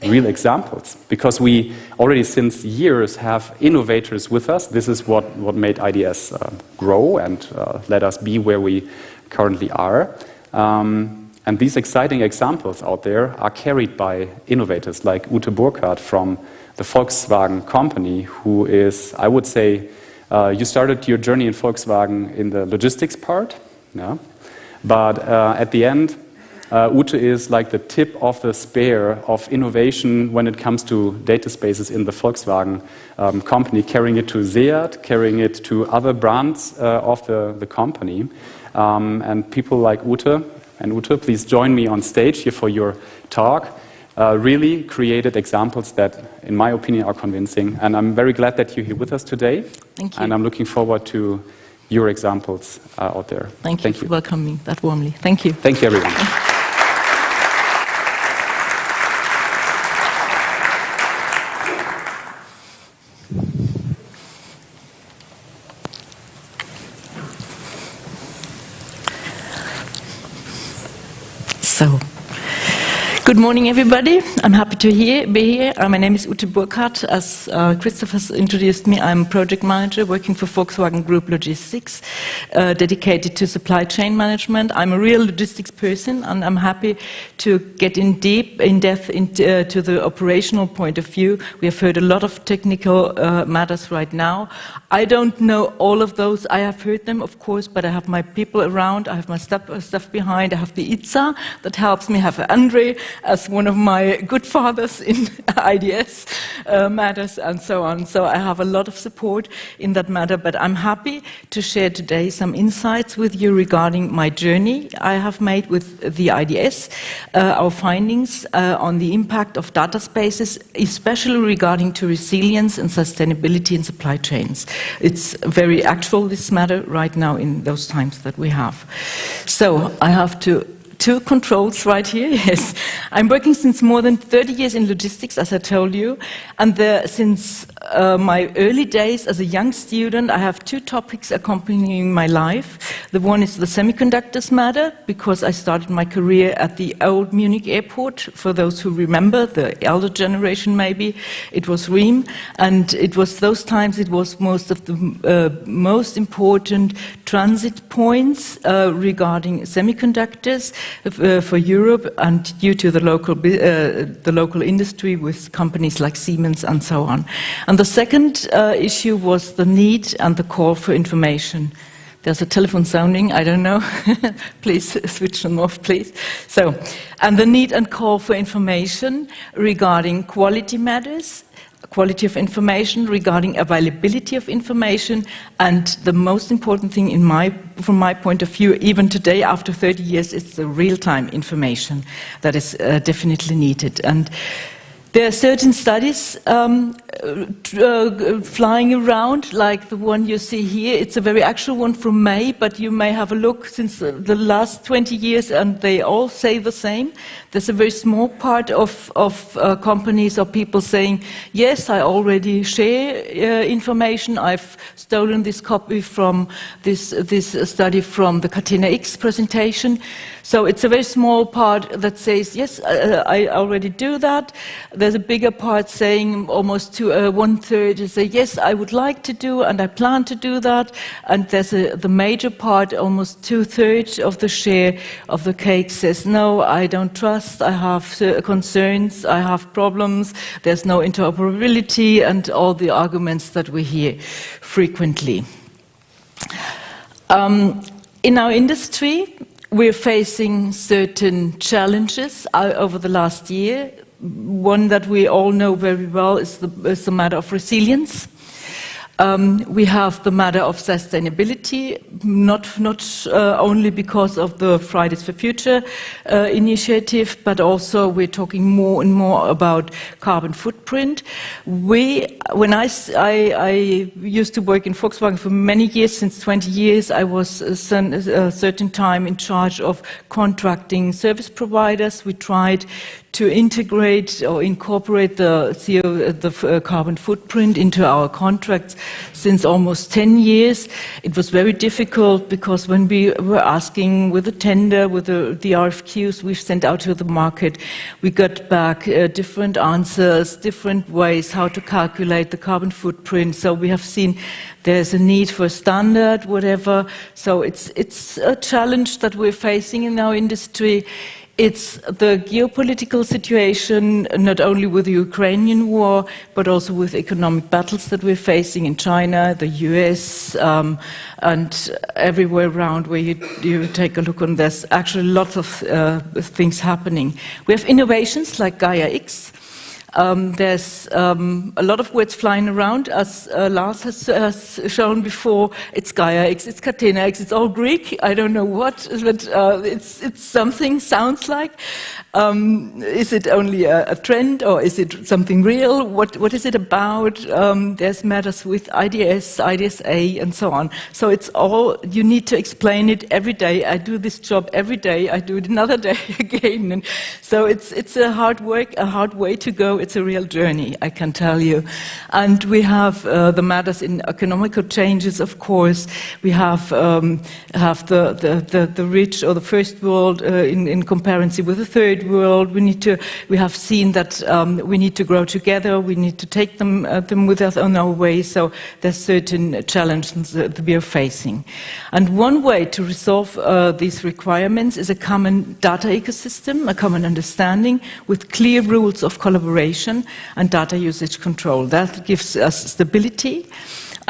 real examples, because we already since years have innovators with us. This is what made IDS grow and let us be where we currently are. And these exciting examples out there are carried by innovators like Ute Burkhardt from the Volkswagen company, who is, I would say, you started your journey in Volkswagen in the logistics part, yeah? But at the end, Ute is like the tip of the spear of innovation when it comes to data spaces in the Volkswagen company, carrying it to SEAT, carrying it to other brands of the company. And people like Ute, and Ute, please join me on stage here for your talk, really created examples that, in my opinion, are convincing. And I'm very glad that you're here with us today. Thank you. And I'm looking forward to your examples out there. Thank you for welcoming me that warmly. Thank you. Thank you, everyone. So, good morning, everybody. I'm happy to be here. My name is Ute Burkhardt. As Christoph has introduced me, I'm project manager working for Volkswagen Group Logistics, dedicated to supply chain management. I'm a real logistics person, and I'm happy to get in depth into the operational point of view. We have heard a lot of technical matters right now. I don't know all of those. I have heard them, of course, but I have my people around. I have my stuff behind. I have the IDSA that helps me. I have André as one of my good fathers in IDS matters and so on. So I have a lot of support in that matter, but I'm happy to share today some insights with you regarding my journey I have made with the IDS, our findings on the impact of data spaces, especially regarding to resilience and sustainability in supply chains. It's very actual, this matter, right now in those times that we have. So I have two controls right here, yes. I'm working since more than 30 years in logistics, as I told you, and since my early days as a young student, I have two topics accompanying my life. The one is the semiconductors matter, because I started my career at the old Munich airport. For those who remember, the elder generation maybe, it was Riem, and it was those times it was most of the most important transit points regarding semiconductors for Europe, and due to the local industry with companies like Siemens and so on. And the second issue was the need and the call for information. There's a telephone sounding, I don't know. Please switch them off, please. So, and the need and call for information regarding quality matters, quality of information, regarding availability of information, and the most important thing from my point of view, even today after 30 years, is the real-time information that is definitely needed. And there are certain studies flying around, like the one you see here. It's a very actual one from May, but you may have a look since the last 20 years, and they all say the same. There's a very small part of companies or people saying, yes, I already share information. I've stolen this copy from this study from the Catena X presentation. So it's a very small part that says, yes, I already do that. There's a bigger part saying almost to 1/3 say, yes, I would like to do and I plan to do that. And there's the major part, almost 2/3 of the share of the cake says, no, I don't trust, I have concerns, I have problems, there's no interoperability, and all the arguments that we hear frequently. In our industry, we're facing certain challenges over the last year. one that we all know very well is the matter of resilience. We have the matter of sustainability, not only because of the Fridays for Future initiative, but also we're talking more and more about carbon footprint. When I used to work in Volkswagen for many years, since 20 years, I was a certain time in charge of contracting service providers. We tried to integrate or incorporate the carbon footprint into our contracts since almost 10 years. It was very difficult because when we were asking with the tender, with the RFQs we've sent out to the market, we got back different answers, different ways how to calculate the carbon footprint. So we have seen there's a need for a standard, whatever. So it's a challenge that we're facing in our industry. It's the geopolitical situation, not only with the Ukrainian war, but also with economic battles that we're facing in China, the US, and everywhere around where you take a look on this. Actually, lots of things happening. We have innovations like Gaia X. There's a lot of words flying around, as Lars has shown before. It's Gaia X, it's Catena X, it's all Greek. I don't know what, but it's something, sounds like. Is it only a trend, or is it something real? What is it about? There's matters with IDSA, and so on. So it's all, you need to explain it every day. I do this job every day. I do it another day again. And so it's a hard work, a hard way to go. It's a real journey, I can tell you. And we have the matters in economical changes, of course. We have the rich or the first world in comparison with the third world. We have seen that we need to grow together. We need to take them with us on our way. So there's certain challenges that we are facing. And one way to resolve these requirements is a common data ecosystem, a common understanding with clear rules of collaboration and data usage control. That gives us stability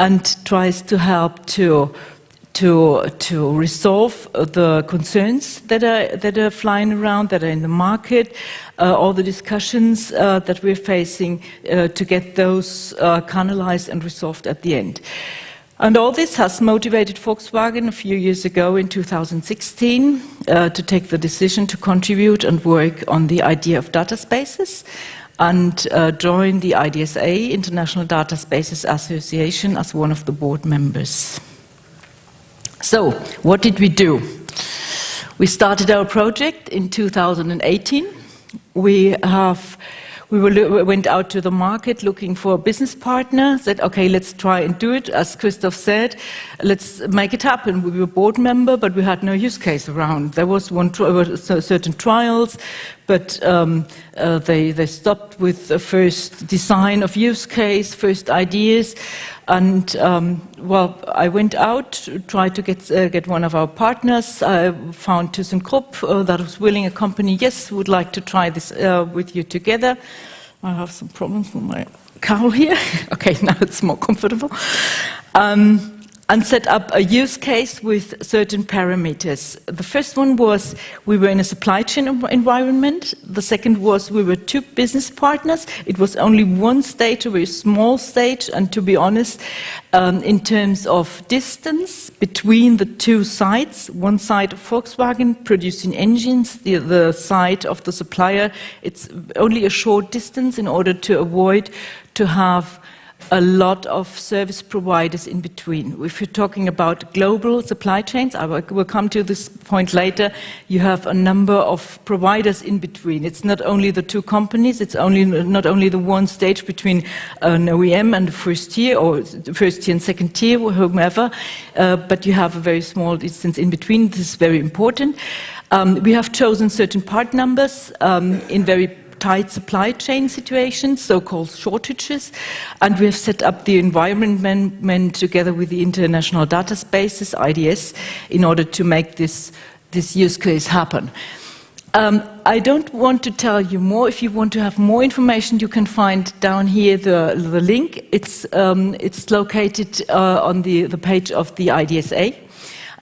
and tries to help to resolve the concerns that are flying around, that are in the market, all the discussions that we're facing, to get those canalized and resolved at the end. And all this has motivated Volkswagen a few years ago in 2016 to take the decision to contribute and work on the idea of data spaces and join the IDSA, International Data Spaces Association, as one of the board members. So, what did we do? We started our project in 2018. We went out to the market looking for a business partner, said, okay, let's try and do it. As Christoph said, let's make it happen. We were a board member, but we had no use case around. There was certain trials, but they stopped with the first design of use case, first ideas. And well, I went out, tried to get one of our partners. I found ThyssenKrupp that was willing, a company, yes, would like to try this with you together. I have some problems with my cowl here. Okay, now it's more comfortable. And set up a use case with certain parameters. The first one was we were in a supply chain environment. The second was we were two business partners. It was only one stage, a very small stage, and to be honest, in terms of distance between the two sites, one side of Volkswagen producing engines, the side of the supplier, it's only a short distance in order to avoid to have a lot of service providers in between. If you're talking about global supply chains, I will come to this point later, you have a number of providers in between. It's not only the two companies, it's not only the one stage between an OEM and the first tier, or first tier and second tier, or whomever, but you have a very small distance in between. This is very important. We have chosen certain part numbers in very tight supply chain situations, so-called shortages, and we have set up the environment together with the International Data Spaces, IDS, in order to make this use case happen. I don't want to tell you more. If you want to have more information, you can find down here the link. It's located on the page of the IDSA.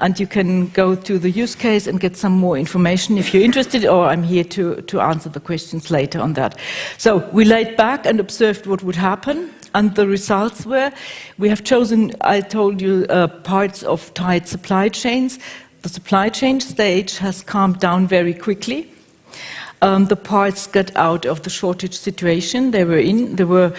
and you can go to the use case and get some more information if you're interested, or I'm here to answer the questions later on that. So we laid back and observed what would happen, and the results were, we have chosen, I told you, parts of tight supply chains. The supply chain stage has calmed down very quickly. The parts got out of the shortage situation they were in. There were,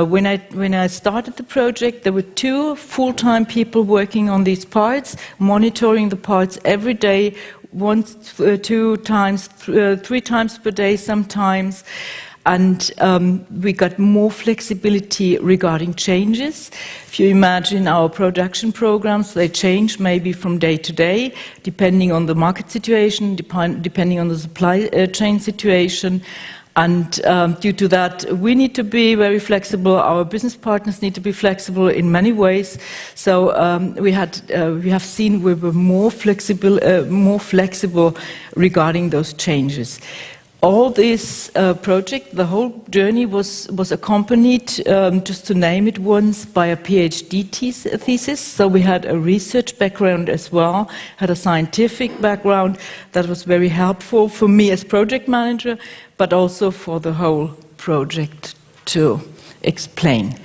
when I started the project, there were 2 full-time people working on these parts, monitoring the parts every day, once, 2 times, 3 times per day sometimes. And we got more flexibility regarding changes. If you imagine our production programs, they change maybe from day to day, depending on the market situation, depending on the supply chain situation. And due to that, we need to be very flexible. Our business partners need to be flexible in many ways. So we have seen we were more flexible regarding those changes. All this project, the whole journey was accompanied, just to name it once, by a PhD thesis. So we had a research background as well, had a scientific background that was very helpful for me as project manager, but also for the whole project to explain.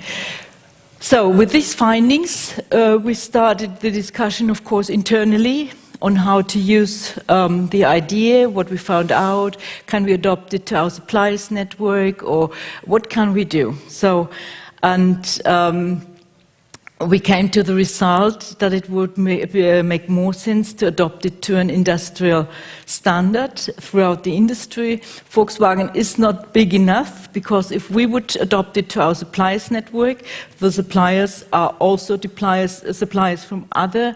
So with these findings, we started the discussion, of course, internally, on how to use the idea, what we found out, can we adopt it to our suppliers network, or what can we do? So, and we came to the result that it would make more sense to adopt it to an industrial standard throughout the industry. Volkswagen is not big enough, because if we would adopt it to our suppliers network, the suppliers are also suppliers from other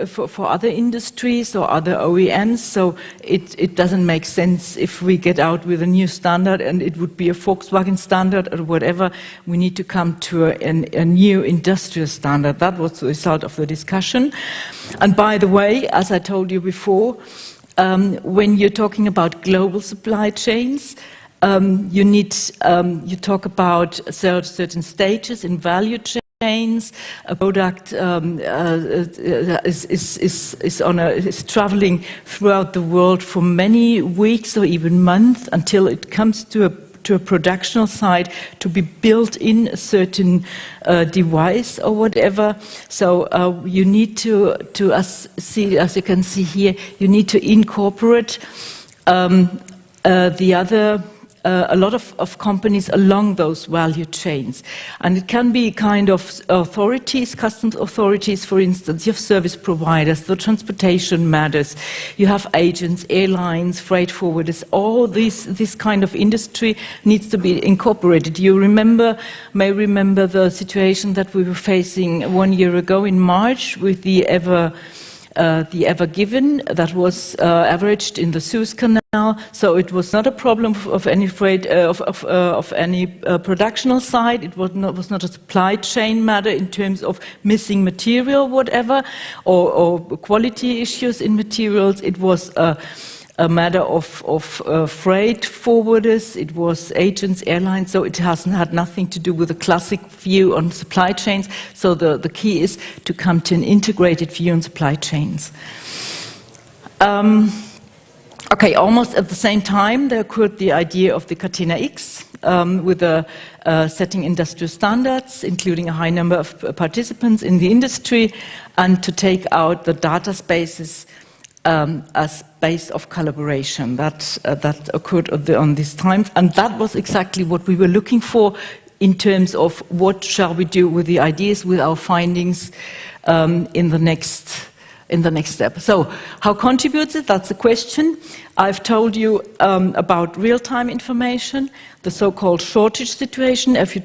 for other industries or other OEMs, so it doesn't make sense if we get out with a new standard and it would be a Volkswagen standard or whatever. We need to come to a new industrial standard. That was the result of the discussion. And by the way, as I told you before, when you're talking about global supply chains, you talk about certain stages in value chains. A product is traveling throughout the world for many weeks or even months until it comes to a productional site to be built in a certain device or whatever. So you need to as you can see here, you need to incorporate the other. A lot of companies along those value chains. And it can be kind of authorities, customs authorities, for instance. You have service providers, the transportation matters. You have agents, airlines, freight forwarders. All this kind of industry needs to be incorporated. You may remember the situation that we were facing 1 year ago in March with the Ever Given that was averaged in the Suez Canal. So it was not a problem of any freight of any productional side. It was not a supply chain matter in terms of missing material, whatever, or quality issues in materials. It was a matter of freight forwarders, it was agents, airlines, so it hasn't had nothing to do with a classic view on supply chains. So the key is to come to an integrated view on supply chains. Okay, almost at the same time, there occurred the idea of the Catena X, with setting industrial standards, including a high number of participants in the industry, and to take out the data spaces as base of collaboration. That occurred on these times, and that was exactly what we were looking for in terms of what shall we do with the ideas, with our findings in the next step. So, how contributes it? That's the question. I've told you about real-time information, the so-called shortage situation. If you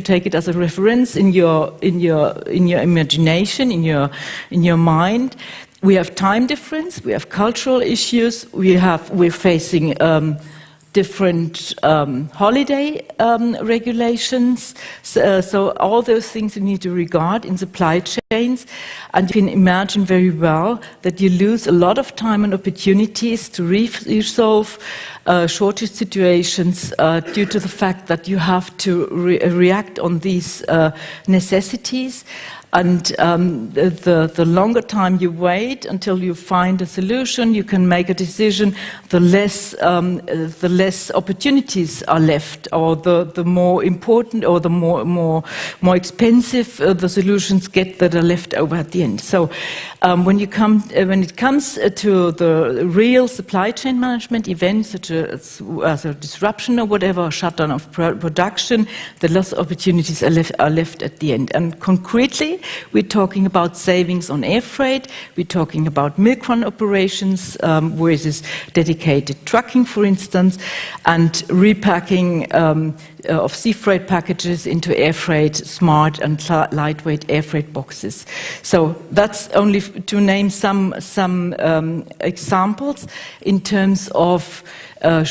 take it as a reference in your imagination, in your mind. We have time difference, we have cultural issues, we're facing different holiday regulations. So all those things you need to regard in supply chains. And you can imagine very well that you lose a lot of time and opportunities to resolve shortage situations due to the fact that you have to react on these necessities. And the longer time you wait until you find a solution, you can make a decision, the less opportunities are left, or the more important or the more expensive the solutions get that are left over at the end. So when it comes to the real supply chain management events, such as a disruption or whatever, shutdown of production, the lost opportunities are left at the end. And concretely, we're talking about savings on air freight, we're talking about milk run operations versus dedicated trucking, for instance, and repacking of sea freight packages into air freight, smart and lightweight air freight boxes. So that's only to name some examples in terms of the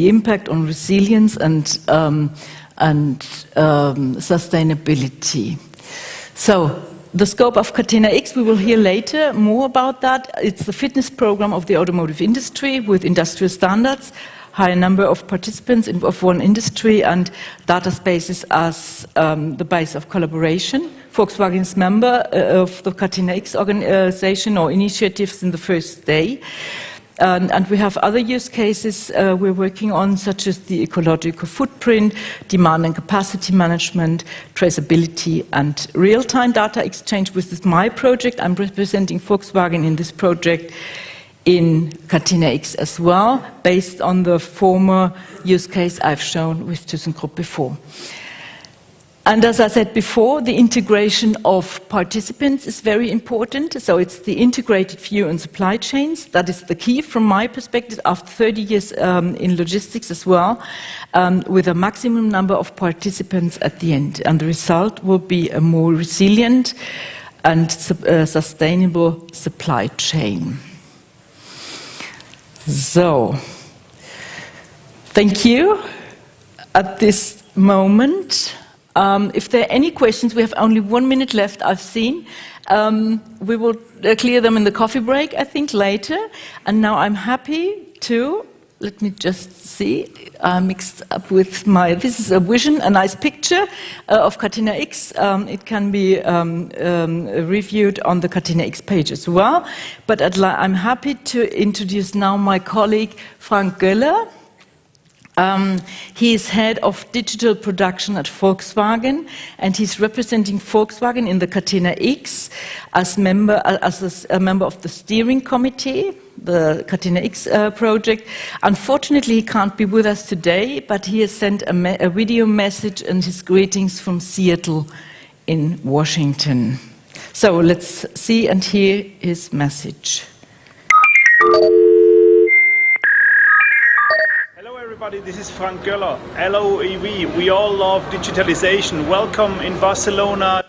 impact on resilience and sustainability. So the scope of Catena-X, we will hear later more about that. It's the fitness program of the automotive industry with industrial standards, high number of participants of one industry, and data spaces as the base of collaboration. Volkswagen is member of the Catena-X organization or initiatives in the first day. And we have other use cases we're working on, such as the ecological footprint, demand and capacity management, traceability, and real-time data exchange. This is my project. I'm representing Volkswagen in this project in Catena-X as well, based on the former use case I've shown with ThyssenKrupp before. And as I said before, the integration of participants is very important. So it's the integrated view on supply chains. That is the key from my perspective after 30 years in logistics as well, with a maximum number of participants at the end. And the result will be a more resilient and sustainable supply chain. So, thank you. At this moment, if there are any questions, we have only 1 minute left, I've seen. We will clear them in the coffee break, I think, later. And now I'm happy to, let me just see, mixed up with this is a vision, a nice picture of Catena-X. It can be reviewed on the Catena-X page as well. But I'm happy to introduce now my colleague, Frank Göller. He is head of digital production at Volkswagen, and he's representing Volkswagen in the Catena-X as a member of the steering committee, the Catena-X project. Unfortunately, he can't be with us today, but he has sent a video message and his greetings from Seattle in Washington. So let's see and hear his message. Everybody, this is Frank Göller, LOEV. We all love digitalization. Welcome in Barcelona.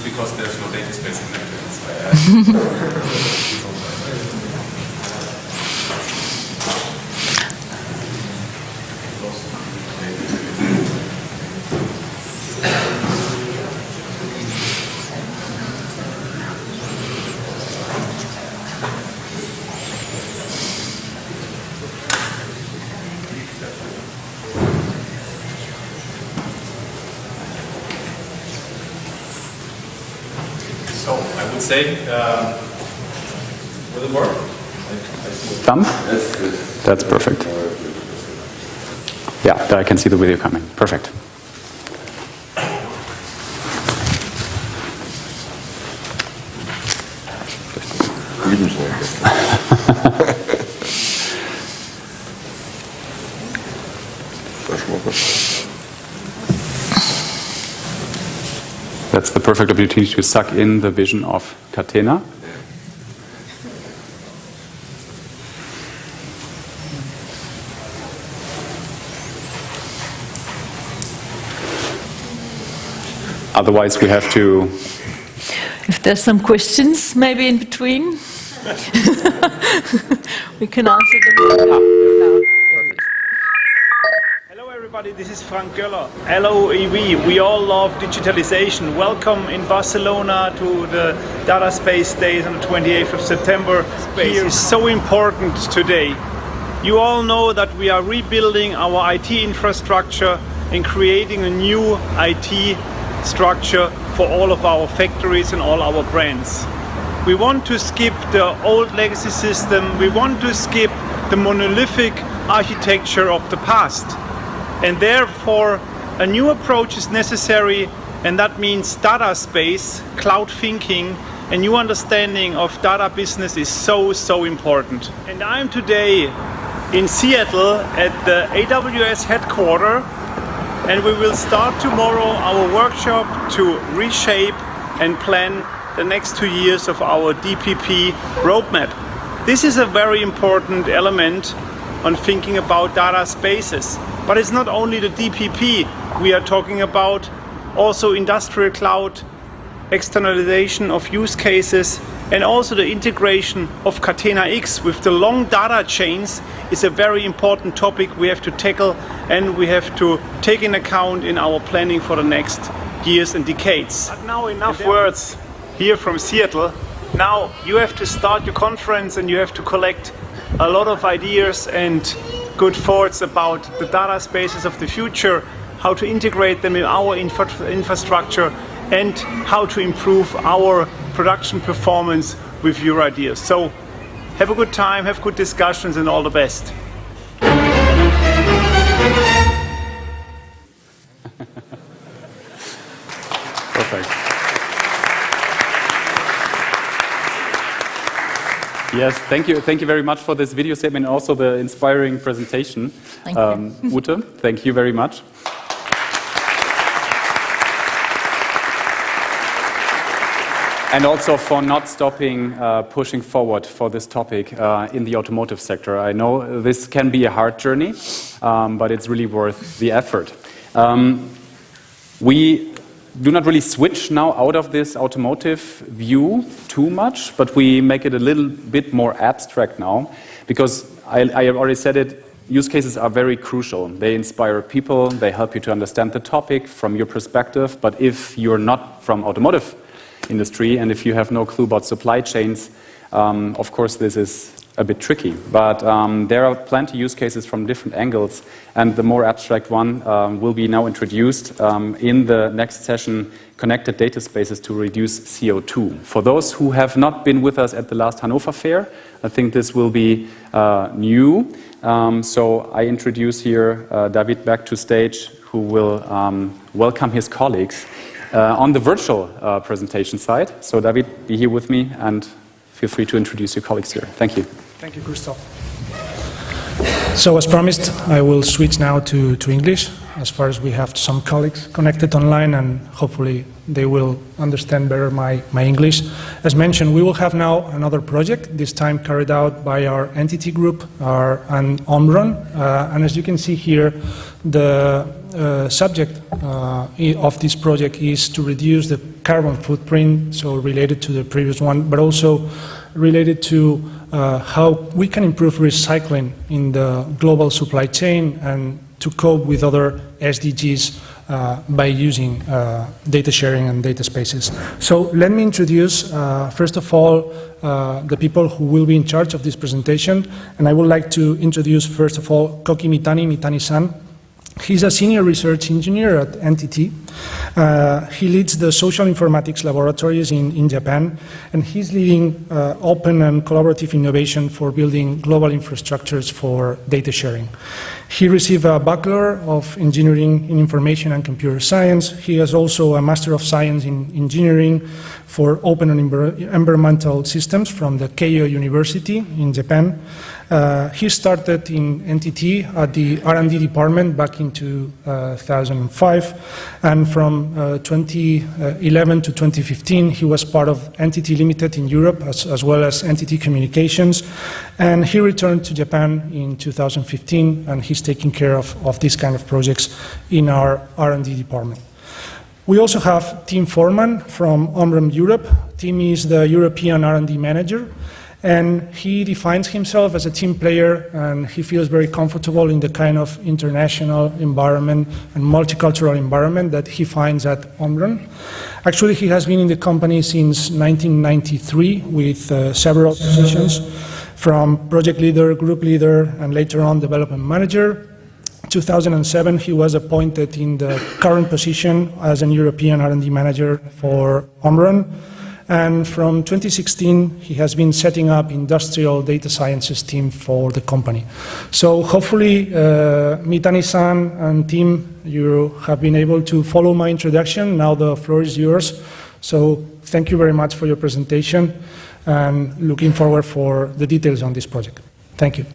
Because there's no data space connected. Say, will it work? Thumb? That's perfect. Yeah, I can see the video coming. Perfect. That's the perfect opportunity to suck in the vision of Catena. Otherwise, we have to... If there's some questions, maybe in between, we can answer them. Hello everybody, this is Frank Göller, LOEV. We all love digitalization. Welcome in Barcelona to the Data Space Days on the 28th of September. Space is so important today. You all know that we are rebuilding our IT infrastructure and creating a new IT structure for all of our factories and all our brands. We want to skip the old legacy system. We want to skip the monolithic architecture of the past. And therefore, a new approach is necessary, and that means data space, cloud thinking, a new understanding of data business is so important. And I'm today in Seattle at the AWS headquarters, and we will start tomorrow our workshop to reshape and plan the next 2 years of our DPP roadmap. This is a very important element on thinking about data spaces. But it's not only the DPP we are talking about, also industrial cloud, externalization of use cases, and also the integration of Catena X with the long data chains is a very important topic we have to tackle and we have to take in account in our planning for the next years and decades. But now enough words here from Seattle. Now you have to start your conference and you have to collect a lot of ideas and good thoughts about the data spaces of the future, how to integrate them in our infrastructure, and how to improve our production performance with your ideas. So have a good time, have good discussions, and all the best. Perfect. Yes, thank you very much for this video statement and also the inspiring presentation. Thank you. Ute, thank you very much. And also for not stopping pushing forward for this topic in the automotive sector. I know this can be a hard journey, but it's really worth the effort. We do not really switch now out of this automotive view too much, but we make it a little bit more abstract now, because I have already said it, use cases are very crucial. They inspire people, they help you to understand the topic from your perspective, but if you're not from automotive industry and if you have no clue about supply chains, of course this is a bit tricky. But there are plenty of use cases from different angles, and the more abstract one will be now introduced in the next session, connected data spaces to reduce CO2. For those who have not been with us at the last Hannover Fair, I think this will be new. So I introduce here David back to stage, who will welcome his colleagues on the virtual presentation side. So David, be here with me and feel free to introduce your colleagues here. Thank you. Thank you, Christoph. So as promised, I will switch now to English, as far as we have some colleagues connected online, and hopefully they will understand better my English. As mentioned, we will have now another project, this time carried out by our entity group, and OMRON. And as you can see here, the subject of this project is to reduce the carbon footprint, so related to the previous one, but also related to how we can improve recycling in the global supply chain and to cope with other SDGs by using data sharing and data spaces. So let me introduce, first of all, the people who will be in charge of this presentation. And I would like to introduce, first of all, Koki Mitani-san. He's a senior research engineer at NTT. He leads the social informatics laboratories in Japan, and he's leading open and collaborative innovation for building global infrastructures for data sharing. He received a Bachelor of Engineering in Information and Computer Science. He has also a Master of Science in Engineering for Open and Environmental Systems from the Keio University in Japan. He started in NTT at the R&D department back in 2005, and from 2011 to 2015 he was part of NTT Limited in Europe as well as NTT Communications, and he returned to Japan in 2015, and he's taking care of these kind of projects in our R&D department. We also have Tim Foreman from OMRON Europe. Tim is the European R&D manager, and he defines himself as a team player, and he feels very comfortable in the kind of international environment and multicultural environment that he finds at OMRON. Actually, he has been in the company since 1993 with several positions, from project leader, group leader, and later on development manager. 2007, he was appointed in the current position as an European R&D manager for OMRON. And from 2016, he has been setting up industrial data sciences team for the company. So hopefully, Mitani-san and team, you have been able to follow my introduction. Now the floor is yours. So thank you very much for your presentation, and looking forward for the details on this project. Thank you.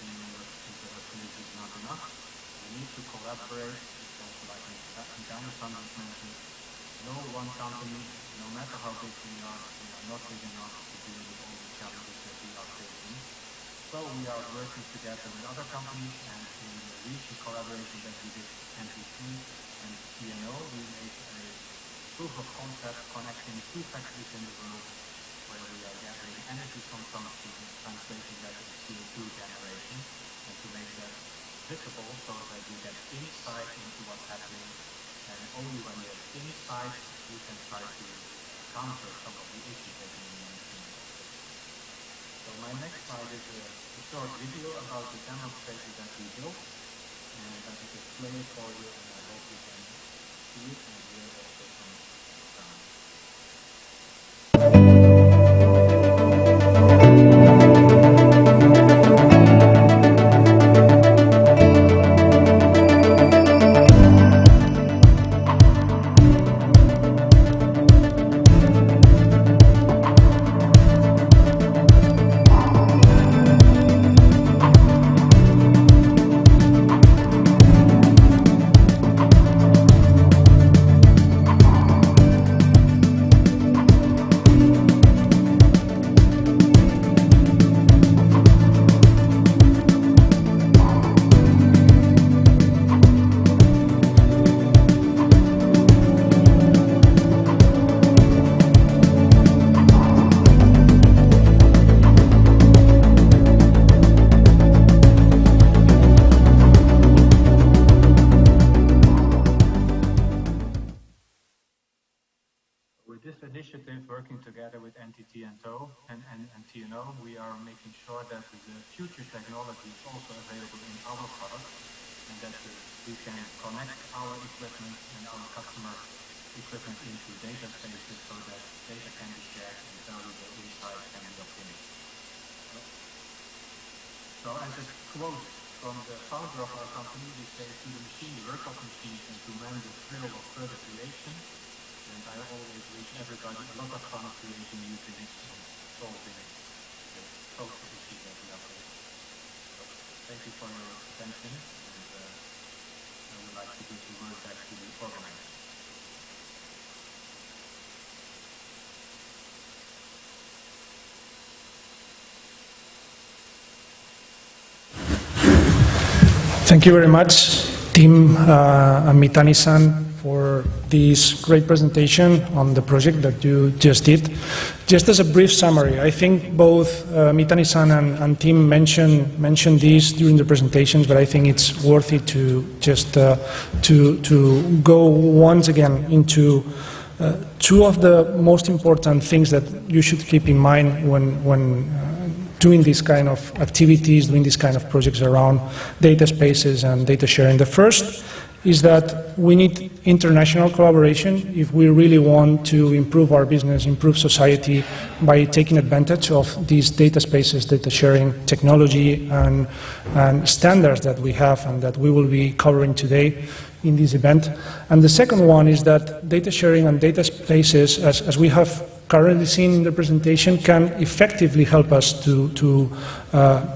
in facilities is not enough. We need to collaborate. It's also like Afghanistan was mentioned. No one company, no matter how big we are not big enough to deal with all the challenges that we are facing. So we are working together with other companies, and in the recent collaboration that we did with NTT and TNO, we made a proof of concept connecting two factories in the world where we are gathering energy consumption and translating that into CO2 generation, and to make that visible so that you get insight into what's happening, and only when you have insight you can try to counter some of the issues that you mentioned. So my next slide is a short video about the demonstrator that we built, and that I just play it for you, and I hope you can see it and hear also some sound. Working together with NTT and TNO, we are making sure that the future technology is also available in our products, and that we can connect our equipment and our customer equipment into data spaces so that data can be shared and valuable insights can be obtained. So as a quote from the founder of our company, we say, to the machine, the work of machines, and to man the thrill of further creation. And I always wish everybody a lot of fun creating new things and solving the social issues that we are facing. So thank you for your attention, and I would like to give the word back to the organizer. Thank you very much, Tim and Mitani-san, for this great presentation on the project that you just did. Just as a brief summary, I think both Mitani-san and Tim mentioned this during the presentations, but I think it's worth it to just to go once again into two of the most important things that you should keep in mind when doing this kind of activities, doing this kind of projects around data spaces and data sharing. The first is that we need international collaboration if we really want to improve our business, improve society by taking advantage of these data spaces, data sharing technology and standards that we have and that we will be covering today in this event. And the second one is that data sharing and data spaces, as we have currently seen in the presentation, can effectively help us to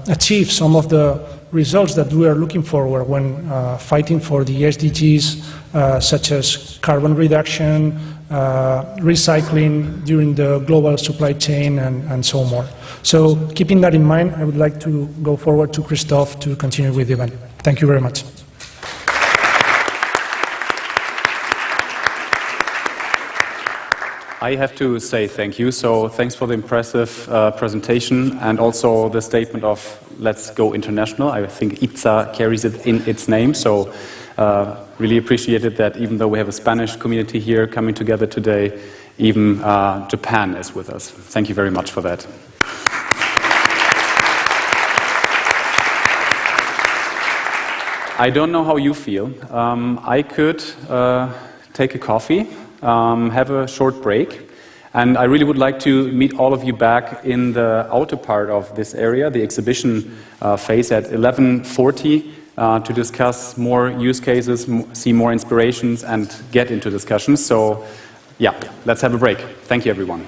achieve some of the results that we are looking for when fighting for the SDGs, such as carbon reduction, recycling during the global supply chain, and so more. So keeping that in mind, I would like to go forward to Christoph to continue with the event. Thank you very much. I have to say thank you. So thanks for the impressive presentation and also the statement of let's go international. I think IDSA carries it in its name. So really appreciated that even though we have a Spanish community here coming together today, even Japan is with us. Thank you very much for that. I don't know how you feel. I could take a coffee, have a short break, and I really would like to meet all of you back in the outer part of this area, the exhibition phase at 11:40, to discuss more use cases, see more inspirations, and get into discussions. So, yeah, let's have a break. Thank you, everyone.